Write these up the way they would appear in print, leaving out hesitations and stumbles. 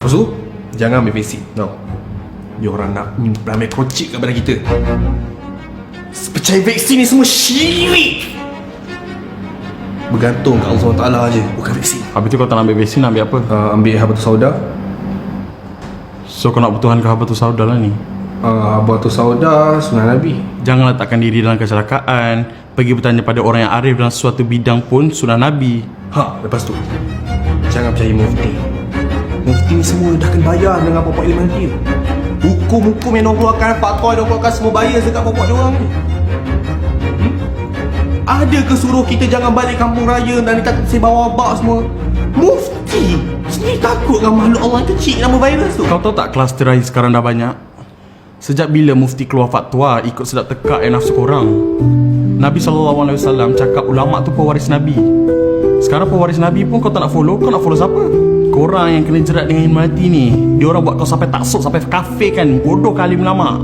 Lepas tu, jangan ambil vaksin. No. Diorang nak ambil kocik kepada kita. Percaya vaksin ni semua syirik. Bergantung kat Allah SWT je, bukan vaksin. Habis tu kau tak nak ambil vaksin, nak ambil apa? Ambil habatus sauda. So kau nak bertuhan ke habatus sauda lah ni? Habatus sauda sunnah Nabi. Jangan letakkan diri dalam kecelakaan. Pergi bertanya pada orang yang arif dalam suatu bidang pun sunnah Nabi. Lepas tu, jangan percaya mufti. Mufti ni semua dah kena bayar dengan pokok ilmu dia. Hukum-hukum yang diorang keluarkan, fatwa yang diorang keluarkan, semua bayar dekat pokok diorang ni. Ada ke suruh kita jangan balik kampung raya dan dia takut sebar wabak semua? Mufti sendiri takut dengan makhluk Allah yang kecil nama virus tu. Kau tahu tak kluster air sekarang dah banyak? Sejak bila mufti keluar fatwa ikut sedap tekak yang nafsu korang? Nabi SAW cakap ulama' tu pewaris Nabi. Sekarang pewaris Nabi pun kau tak nak follow. Kau nak follow siapa? Korang yang kena jerat dengan ilmu hati ni, diorang buat kau sampai taksub, sampai kafir kan. Bodoh kali ulama'.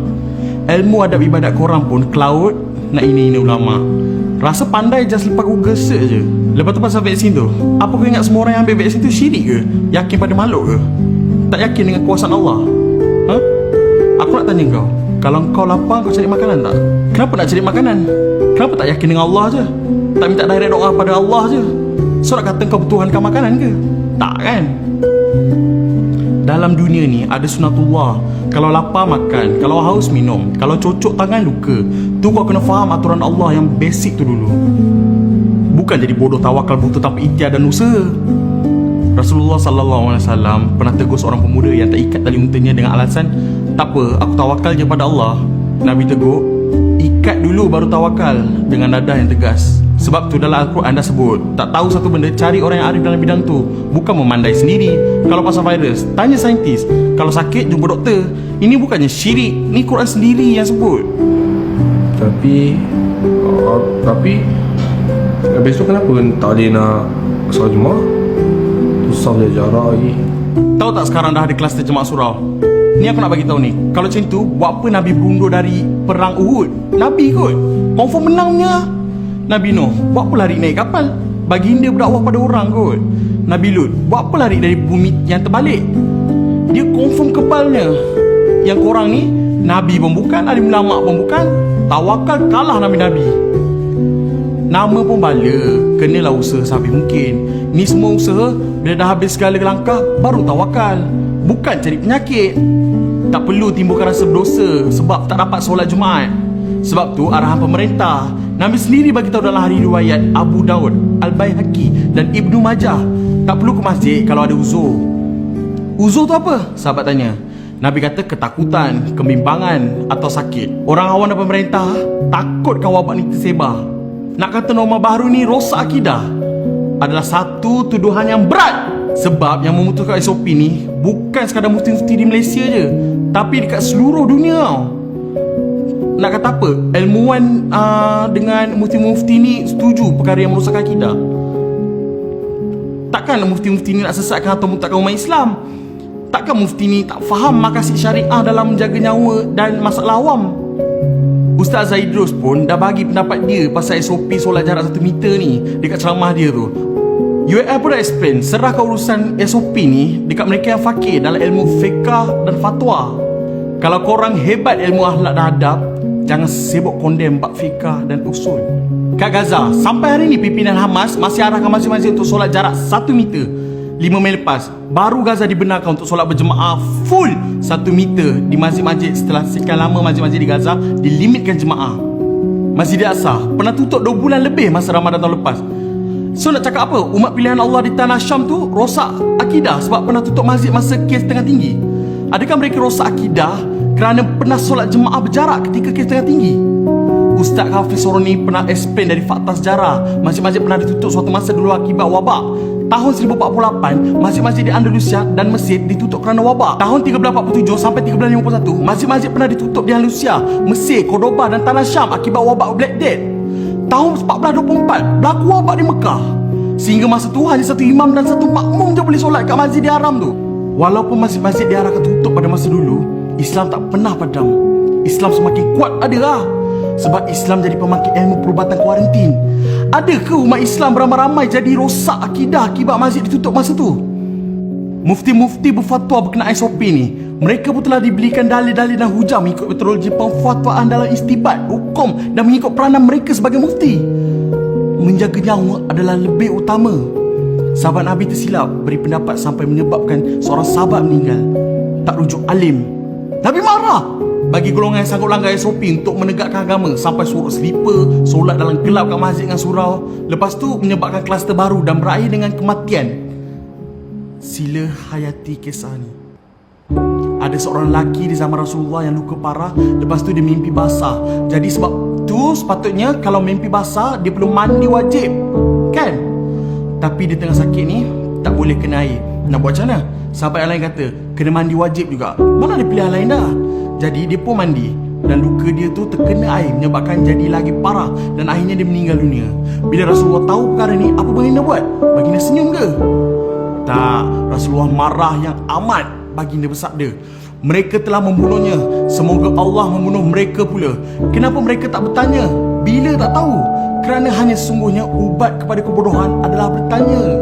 Ilmu adab ibadat korang pun cloud nak ini ulama'. Rasa pandai just lepas Google search je. Lepas tu pasal vaksin tu, apa kau ingat semua orang yang ambil vaksin tu syirik ke? Yakin pada makhluk ke? Tak yakin dengan kuasaan Allah? Aku nak tanya kau, kalau kau lapar kau cari makanan tak? Kenapa nak cari makanan? Kenapa tak yakin dengan Allah je? Tak minta direct doa pada Allah je? So nak kata kau bertuhankan makanan ke? Tak kan? Dalam dunia ni ada sunatullah. Kalau lapar makan, kalau haus minum, kalau cocok tangan luka. Tu kau kena faham aturan Allah yang basic tu dulu. Bukan jadi bodoh tawakal butuh tanpa ikhtiar dan usaha. Rasulullah SAW pernah tegur seorang pemuda yang tak ikat tali untanya dengan alasan, tak apa, aku tawakal je pada Allah. Nabi tegur, ikat dulu baru tawakal, dengan nada yang tegas. Sebab tu dalam Al-Quran dah sebut, tak tahu satu benda, cari orang yang arif dalam bidang tu. Bukan memandai sendiri. Kalau pasal virus, tanya saintis. Kalau sakit, jumpa doktor. Ini bukannya syirik, ni Quran sendiri yang sebut. Tapi besok kenapa tak boleh nak solat Jumaat? Susah je jarak lagi. Tahu tak sekarang dah ada kluster jemaah surau? Ni aku nak bagi tahu ni. Kalau macam tu, buat apa Nabi berundur dari perang Uhud? Nabi kot. Confirm menangnya. Nabi Nuh, buat apa lari naik kapal? Baginda berdakwah pada orang kot. Nabi Lut, buat apa lari dari bumi yang terbalik? Dia confirm kebalnya. Yang korang ni, Nabi pun bukan, alim ulama pun bukan. Tawakal kalah Nabi-Nabi. Nama pun bala, kenalah usaha sehabis mungkin. Ni semua usaha, bila dah habis segala langkah, baru tawakal. Bukan cari penyakit. Tak perlu timbulkan rasa berdosa sebab tak dapat solat Jumaat. Sebab tu arahan pemerintah. Nabi sendiri bagi tahu dalam hadis riwayat Abu Daud, Al-Baihaqi dan Ibnu Majah, tak perlu ke masjid kalau ada uzur. Uzur tu apa? Sahabat tanya. Nabi kata ketakutan, kebimbangan atau sakit. Orang awam dan pemerintah takutkan wabak ni tersebar. Nak kata norma baru ni rosak akidah adalah satu tuduhan yang berat. Sebab yang memutuskan SOP ni bukan sekadar mufti-mufti di Malaysia je, tapi dekat seluruh dunia tau. Nak kata apa? Ilmuwan dengan mufti-mufti ni setuju perkara yang merosakkan akidah. Takkan mufti-mufti ni nak sesatkan atau murtadkan umat Islam. Takkan mufti ni tak faham maqasid syariah dalam menjaga nyawa dan masalah awam. Ustaz Zaidrus pun dah bagi pendapat dia pasal SOP solat jarak 1 meter ni dekat ceramah dia tu. UAL pun dah explain, serahkan urusan SOP ni dekat mereka yang fakir dalam ilmu fiqah dan fatwa. Kalau korang hebat ilmu akhlak dan adab, jangan sibuk kondem bab fiqah dan usul. Kat Gaza, sampai hari ni pimpinan Hamas masih arahkan masing-masing untuk solat jarak 1 meter. 5 Mei lepas, baru Gaza dibenarkan untuk solat berjemaah full 1 meter di masjid-masjid setelah sekian lama masjid-masjid di Gaza dilimitkan jemaah. Masjid Al-Aqsa pernah tutup 2 bulan lebih masa Ramadan tahun lepas. So nak cakap apa? Umat pilihan Allah di tanah Syam tu rosak akidah sebab pernah tutup masjid masa kes tengah tinggi. Adakah mereka rosak akidah kerana pernah solat jemaah berjarak ketika kes tengah tinggi? Ustaz Hafiz Soroni pernah explain dari fakta sejarah. Masjid-masjid pernah ditutup suatu masa dulu akibat wabak. Tahun 1048, masjid-masjid di Andalusia dan Mesir ditutup kerana wabak. Tahun 1347 sampai 1351, masjid-masjid pernah ditutup di Andalusia, Mesir, Cordoba dan tanah Syam akibat wabak Black Death. Tahun 1424, berlaku wabak di Mekah. Sehingga masa tu hanya satu imam dan satu makmum je boleh solat kat Masjidil Haram tu. Walaupun masjid-masjid diarahkan tutup pada masa dulu, Islam tak pernah padam. Islam semakin kuat adalah sebab Islam jadi pemangkit ilmu perubatan kuarantin. Ada ke umat Islam beramai-ramai jadi rosak akidah akibat masjid ditutup masa tu? Mufti-mufti berfatwa berkenaan SOP ni, mereka pun telah dibelikan dalil-dalil dan hujah mengikut metodologi pemfatwaan dalam istibat, hukum dan mengikut peranan mereka sebagai mufti. Menjaga nyawa adalah lebih utama. Sahabat Nabi tersilap beri pendapat sampai menyebabkan seorang sahabat meninggal. Tak rujuk alim. Nabi marah bagi golongan yang sanggup langgar SOP untuk menegakkan agama sampai suruh slipper, solat dalam gelap kat masjid dengan surau. Lepas tu menyebabkan kluster baru dan berakhir dengan kematian. Sila hayati kisah ni. Ada seorang lelaki di zaman Rasulullah yang luka parah. Lepas tu dia mimpi basah. Jadi sebab tu sepatutnya kalau mimpi basah dia perlu mandi wajib, kan? Tapi dia tengah sakit ni tak boleh kena air. Nak buat macam mana? Sahabat yang lain kata kena mandi wajib juga. Mana ada pilihan lain dah. Jadi dia pun mandi. Dan luka dia tu terkena air menyebabkan jadi lagi parah. Dan akhirnya dia meninggal dunia. Bila Rasulullah tahu perkara ni, apa baginda buat? Baginda senyum ke? Tak. Rasulullah marah yang amat. Baginda bersabda, mereka telah membunuhnya, semoga Allah membunuh mereka pula. Kenapa mereka tak bertanya? Bila tak tahu? Kerana hanya sesungguhnya ubat kepada kebodohan adalah bertanya.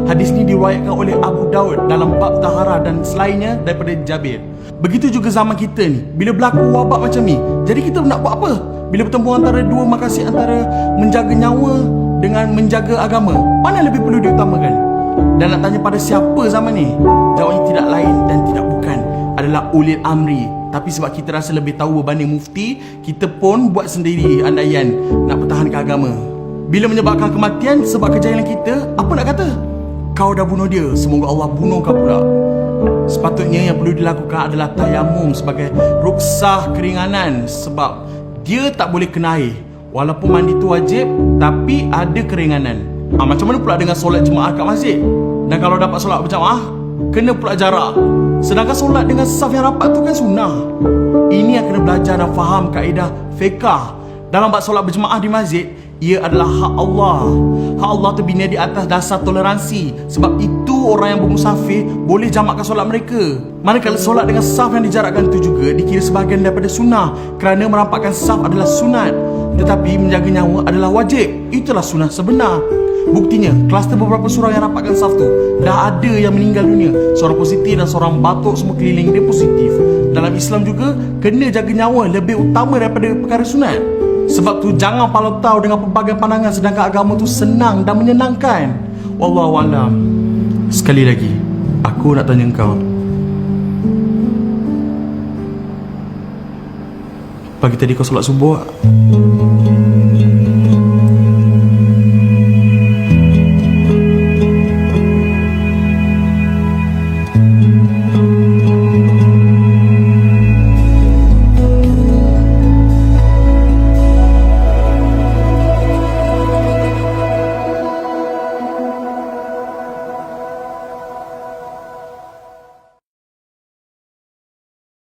Hadis ni diriwayatkan oleh Abu Daud dalam bab tahara dan selainnya daripada Jabir. Begitu juga zaman kita ni, bila berlaku wabak macam ni, jadi kita nak buat apa? Bila bertemu antara dua makasih antara menjaga nyawa dengan menjaga agama, mana lebih perlu diutamakan? Dan nak tanya pada siapa zaman ni? Jawabnya tidak lain dan tidak bukan adalah ulil amri. Tapi sebab kita rasa lebih tahu berbanding mufti, kita pun buat sendiri andaian nak pertahankan agama. Bila menyebabkan kematian sebab kejahilan kita, apa nak kata? Kau dah bunuh dia, semoga Allah bunuh kau pula. Sepatutnya yang perlu dilakukan adalah tayamum sebagai ruksah keringanan. Sebab dia tak boleh kena air. Walaupun mandi tu wajib, tapi ada keringanan. Macam mana pula dengan solat jemaah kat masjid? Dan kalau dapat solat berjamaah, kena pula jarak. Sedangkan solat dengan saf yang rapat tu kan sunnah. Ini yang kena belajar dan faham kaedah fiqh. Dalam bab solat berjemaah di masjid, ia adalah hak Allah. Hak Allah tu bina di atas dasar toleransi. Sebab itu orang yang bermusafir boleh jamakkan solat mereka. Manakala solat dengan saf yang dijarakkan itu juga dikira sebahagian daripada sunnah, kerana merampakkan saf adalah sunat. Tetapi menjaga nyawa adalah wajib. Itulah sunnah sebenar. Buktinya, kluster beberapa surau yang rapatkan saf tu, dah ada yang meninggal dunia. Seorang positif dan seorang batuk semua keliling dia positif. Dalam Islam juga, kena jaga nyawa lebih utama daripada perkara sunat. Sebab tu jangan palau tahu dengan pelbagai pandangan, sedangkan agama tu senang dan menyenangkan. Wallahualam. Sekali lagi, aku nak tanya kau, pagi tadi kau solat subuh tak?